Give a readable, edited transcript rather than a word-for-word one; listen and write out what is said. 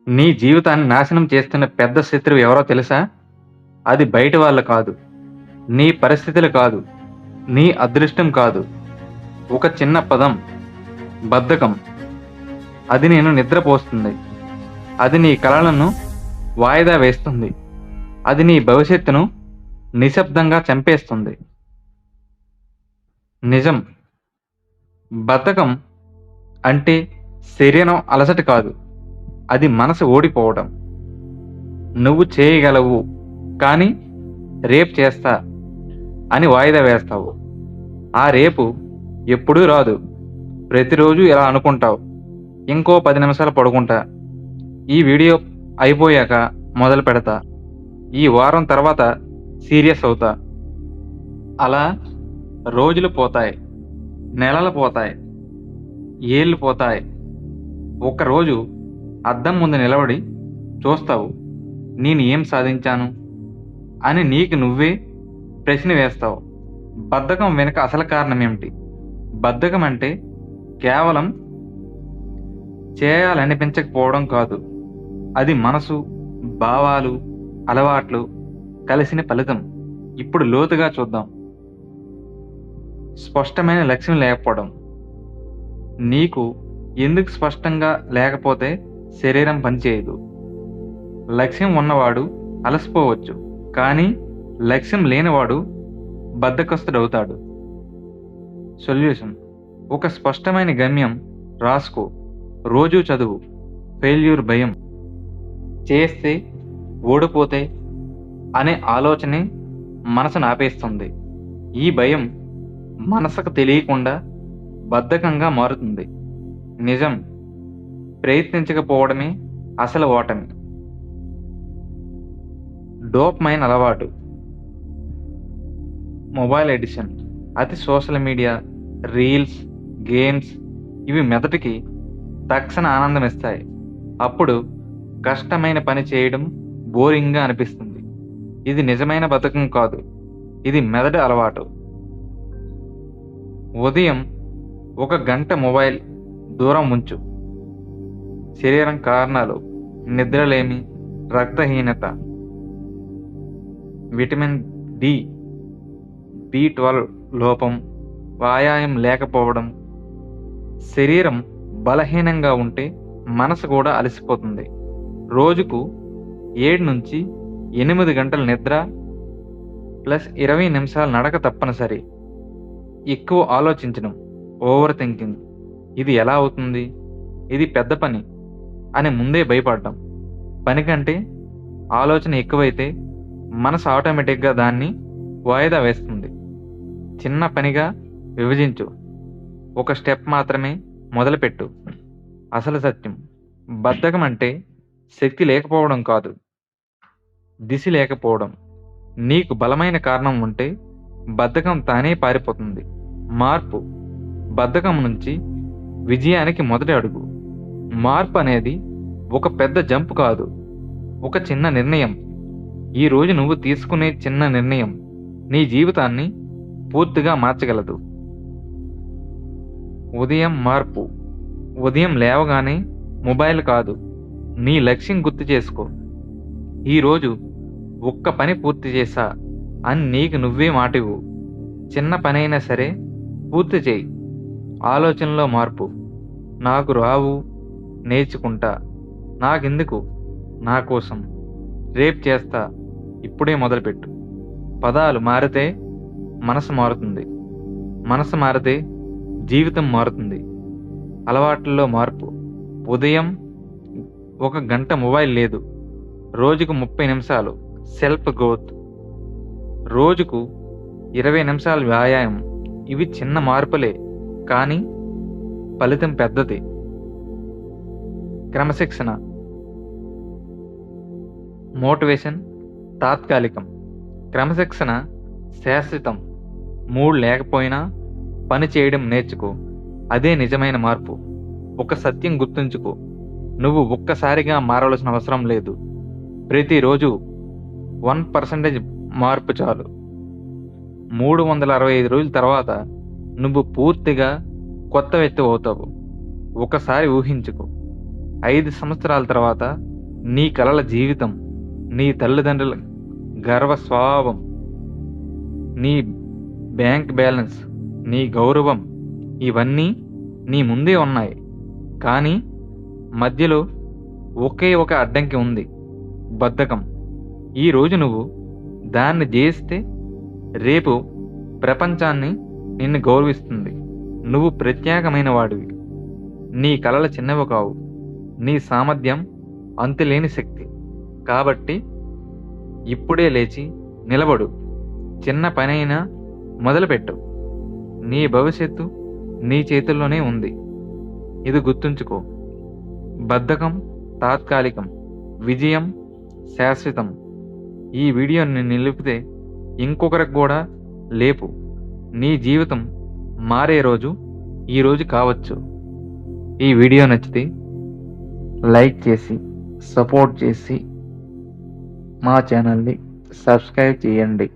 నీ జీవితాన్ని నాశనం చేస్తున్న పెద్ద శత్రువు ఎవరో తెలుసా? అది బయట వాళ్ళు కాదు. నీ పరిస్థితులు కాదు. నీ అదృష్టం కాదు. ఒక చిన్న పదం బద్ధకం. అది నేను నిద్రపోస్తుంది. అది నీ కలలను వాయిదా వేస్తుంది. అది నీ భవిష్యత్తును నిశ్శబ్దంగా చంపేస్తుంది. నిజం. బద్ధకం అంటే శరీరం అలసట కాదు. అది మనసు ఓడిపోవడం. నువ్వు చేయగలవు, కానీ రేపు చేస్తా అని వాయిదా వేస్తావు. ఆ రేపు ఎప్పుడూ రాదు. ప్రతిరోజు ఇలా అనుకుంటావు. ఇంకో 10 నిమిషాలు పడుకుంటా. ఈ వీడియో అయిపోయాక మొదలు పెడతా. ఈ వారం తర్వాత సీరియస్ అవుతా. అలా రోజులు పోతాయి. నెలలు పోతాయి. ఏళ్ళు పోతాయి. ఒకరోజు అద్దం ముందు నిలబడి చూస్తావు. నేను ఏం సాధించాను అని నీకు నువ్వే ప్రశ్న వేస్తావు. బద్ధకం వెనుక అసలు కారణం ఏమిటి? బద్ధకం అంటే కేవలం చేయాలనిపించకపోవడం కాదు. అది మనసు, భావాలు, అలవాట్లు కలిసిన ఫలితం. ఇప్పుడు లోతుగా చూద్దాం. స్పష్టమైన లక్ష్యం లేకపోవడం. నీకు ఎందుకు స్పష్టంగా లేకపోతే శరీరం పనిచేయదు. లక్ష్యం ఉన్నవాడు అలసిపోవచ్చు, కానీ లక్ష్యం లేనివాడు బద్ధకస్తుడవుతాడు. సొల్యూషన్: ఒక స్పష్టమైన గమ్యం రాసుకో. రోజు చదువు. ఫెయిల్యూర్ భయం, చేస్తే ఓడిపోతే అనే ఆలోచనే మనసును ఆపేస్తుంది. ఈ భయం మనసుకు తెలియకుండా బద్ధకంగా మారుతుంది. నిజం: ప్రయత్నించకపోవడమే అసలు ఓటమి. డోపమైన్ అలవాటు. మొబైల్ ఎడిషన్, అతి సోషల్ మీడియా, రీల్స్, గేమ్స్ ఇవి మెదటికి తక్షణ ఆనందం ఇస్తాయి. అప్పుడు కష్టమైన పని చేయడం బోరింగ్గా అనిపిస్తుంది. ఇది నిజమైన బద్ధకం కాదు. ఇది మెదడు అలవాటు. ఉదయం 1 గంట మొబైల్ దూరం ఉంచు. శరీరం కారణాలు: నిద్రలేమి, రక్తహీనత, విటమిన్ డి, B12 లోపం, వ్యాయామం లేకపోవడం. శరీరం బలహీనంగా ఉంటే మనసు కూడా అలసిపోతుంది. రోజుకు 7 నుంచి 8 గంటల నిద్ర ప్లస్ 20 నిమిషాల నడక తప్పనిసరి. ఎక్కువ ఆలోచించడం, ఓవర్ థింకింగ్. ఇది ఎలా అవుతుంది, ఇది పెద్ద పని అని ముందే భయపడడం. పని కంటే ఆలోచన ఎక్కువైతే మనసు ఆటోమేటిక్గా దాన్ని వాయిదా వేస్తుంది. చిన్న పనిగా విభజించు. ఒక స్టెప్ మాత్రమే మొదలుపెట్టు. అసలు సత్యం: బద్ధకం అంటే శక్తి లేకపోవడం కాదు, దిశ లేకపోవడం. నీకు బలమైన కారణం ఉంటే బద్ధకం తానే పారిపోతుంది. మార్పు: బద్ధకం నుంచి విజయానికి మొదటి అడుగు. మార్పు అనేది ఒక పెద్ద జంప్ కాదు, ఒక చిన్న నిర్ణయం. ఈ రోజు నువ్వు తీసుకునే చిన్న నిర్ణయం నీ జీవితాన్ని పూర్తిగా మార్చగలదు. ఉదయం మార్పు. ఉదయం లేవగానే మొబైల్ కాదు, నీ లక్ష్యం గుర్తు చేసుకో. ఈరోజు ఒక్క పని పూర్తి చేశా అని నీకు నువ్వే మాటివ్వు. చిన్న పనైనా సరే పూర్తి చేయి. ఆలోచనలో మార్పు: నాకు రావు, నేర్చుకుంటా. నాకెందుకు, నా కోసం. రేపు చేస్తా, ఇప్పుడే మొదలుపెట్టు. పదాలు మారితే మనసు మారుతుంది. మనసు మారితే జీవితం మారుతుంది. అలవాట్లలో మార్పు: ఉదయం 1 గంట మొబైల్ లేదు. రోజుకు 30 నిమిషాలు సెల్ఫ్ గ్రోత్. రోజుకు 20 నిమిషాలు వ్యాయామం. ఇవి చిన్న మార్పులే, కానీ ఫలితం పెద్దది. క్రమశిక్షణ. మోటివేషన్ తాత్కాలికం, క్రమశిక్షణ శాశ్వతం. మూడ్ లేకపోయినా పని చేయడం నేర్చుకో. అదే నిజమైన మార్పు. ఒక సత్యం గుర్తుంచుకో: నువ్వు ఒక్కసారిగా మారవలసిన అవసరం లేదు. ప్రతిరోజు 1% మార్పు చాలు. 365 రోజుల తర్వాత నువ్వు పూర్తిగా కొత్త వ్యక్తి అవుతావు. ఒకసారి ఊహించుకో, 5 సంవత్సరాల తర్వాత నీ కలల జీవితం, నీ తల్లిదండ్రుల గర్వ స్వభావం, నీ బ్యాంక్ బ్యాలెన్స్, నీ గౌరవం ఇవన్నీ నీ ముందే ఉన్నాయి. కానీ మధ్యలో ఒకే ఒక అడ్డంకి ఉంది, బద్ధకం. ఈరోజు నువ్వు దాన్ని జయిస్తే రేపు ప్రపంచాన్ని నిన్ను గౌరవిస్తుంది. నువ్వు ప్రత్యేకమైన వాడివి. నీ కలలు చిన్నవి కావు. నీ సామర్థ్యం అంతులేని శక్తి. కాబట్టి ఇప్పుడే లేచి నిలబడు. చిన్న పనైనా మొదలుపెట్టు. నీ భవిష్యత్తు నీ చేతుల్లోనే ఉంది. ఇది గుర్తుంచుకో. బద్ధకం తాత్కాలికం, విజయం శాశ్వతం. ఈ వీడియోని నిలిపితే ఇంకొకరికి కూడా లేపు. నీ జీవితం మారే రోజు ఈరోజు కావచ్చు. ఈ వీడియో నచ్చితే లైక్ చేసి సపోర్ట్ చేసి మా ఛానల్ని సబ్స్క్రైబ్ చేయండి.